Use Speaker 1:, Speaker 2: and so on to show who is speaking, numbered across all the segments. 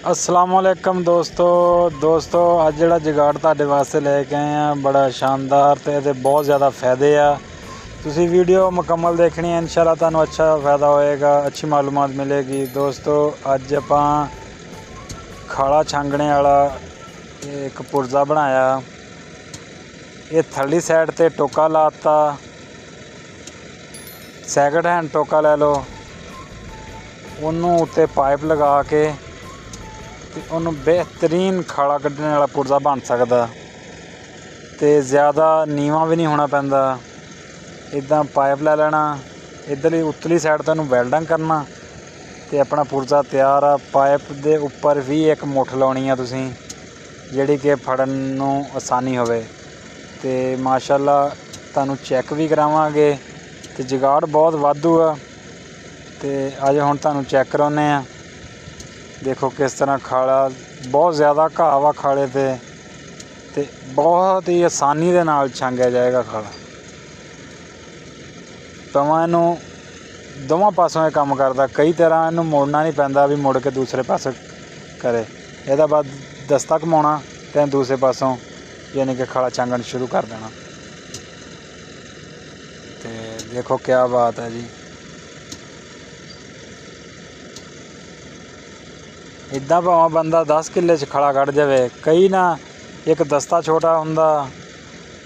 Speaker 1: अस्सलामुअलैकुम दोस्तों अज जिहड़ा जुगाड़ तुहाडे वास्ते लैके आए हैं बड़ा शानदार ते इहदे बहुत ज़्यादा फ़ायदे आ। तुसी वीडियो मुकम्मल देखनी है, इंशाल्लाह तुहानू अच्छा फ़ायदा होएगा, अच्छी मालूमात मिलेगी। दोस्तों अज आपां खाला छांगने वाला एक पुर्जा बनाया। ये थल्ली साइड ते टोका लाता, सैकंड हैंड टोका लै लो, उन्नू उत्ते पाइप लगा के उन्होंने बेहतरीन खाला कढ़ने वाला पुर्जा बन सकता। तो ज़्यादा नीवा भी नहीं होना पैंदा। इदा पाइप लै लेना, इधरली उत्तली साइड तो वैल्डिंग करना तो अपना पुर्जा तैयार आ। पाइप दे उपर भी एक मुठ लाउणी है तुसीं, जिहड़ी कि फड़न नूं आसानी होवे। ते माशाअल्लाह तुहानू चैक भी करावांगे। ते जुगाड़ बहुत वाधू आ। ते अज हुण तुहानू चैक कराउने आ। देखो किस तरह खाला बहुत ज़्यादा घाह वा खाले ते बहुत ही आसानी दे नाल छांगया जाएगा खाला। तवा इनू दोवां पासों ये काम करदा, कई तरह इनू मोड़ना नहीं पैंदा भी मुड़ के दूसरे पासे करे। इहदा बाद दस्ता घुमाउणा ते दूसरे पासों यानी कि खाला छांगण शुरू कर देना। ते देखो क्या बात है जी। इदा भावें बंदा 10 किले च खाला कढ़ जाए, कई ना एक दस्ता छोटा हुंदा,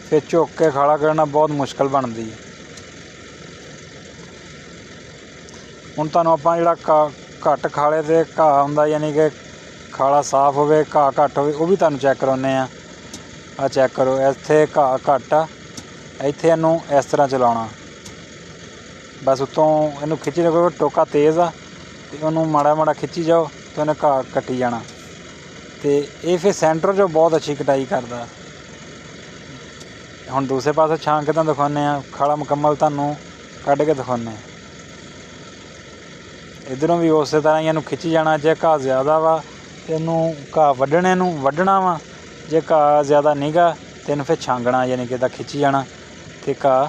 Speaker 1: फिर झुक के खाला कढ़ना बहुत मुश्किल बनती। हुण तुहानू आपां जिहड़ा घट खाले ते घाह हुंदा, यानी कि खाला साफ होवे घाह घट होवे, वो भी तुहानू चैक कराउने आ। चैक करो, इत्थे घाह घट आ, इत्थे इनू इस तरह चलाउणा, बस उत्तों इनू खिच्ची रखो। टोका तेज़ आ ते उन्नू माड़ा माड़ा खिच्ची जाओ तो इन्हें घाह कट्टी जाना। तो ये फिर सेंटर जो बहुत अच्छी कटाई करता। हुण दूसरे पासे छांग के तुहानू दिखाने खाला मुकम्मल तुहानू कढ़ के दिखाने। इधरों भी उस तरह ही इनू खिच्ची जाना। जे घाह ज़्यादा वा तो इनू घाह वड्ढना वा, जे घाह ज़्यादा नहीं गा तो इनू फिर छांगना, यानी कि खिच्ची जाना तो घाह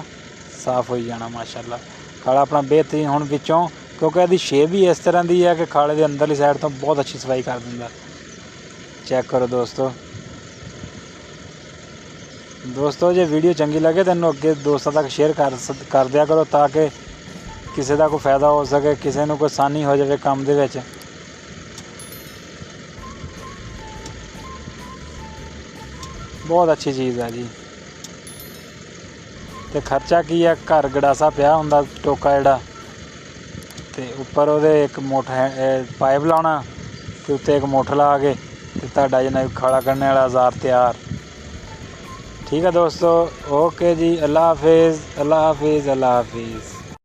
Speaker 1: साफ हो जाना। माशाअल्लाह खाला अपना बेहतरीन। हुण विचों क्योंकि इसकी शेप भी इस तरह की है कि खाले की अंदरली साइड तो बहुत अच्छी सफाई कर दिंदा। चैक करो दोस्तों जे वीडियो चंगी लगे तो इन्हू अगे दोस्तों तक शेयर कर दिया करो, ताकि किसी का कोई फायदा हो सके, किसी को कोई आसानी हो जाए काम दे विच। बहुत अच्छी चीज़ है जी। तो खर्चा की है, घर गड़ासा पिया हुंदा टोका जिहड़ा, ते उपर वो एक मुठ पाइप लाना, तो उत्ते एक मुठ ला के तुहाडा जना खाला कढ़ने वाला औजार तैयार। ठीक है दोस्तों, ओके जी, अल्लाह हाफिज़।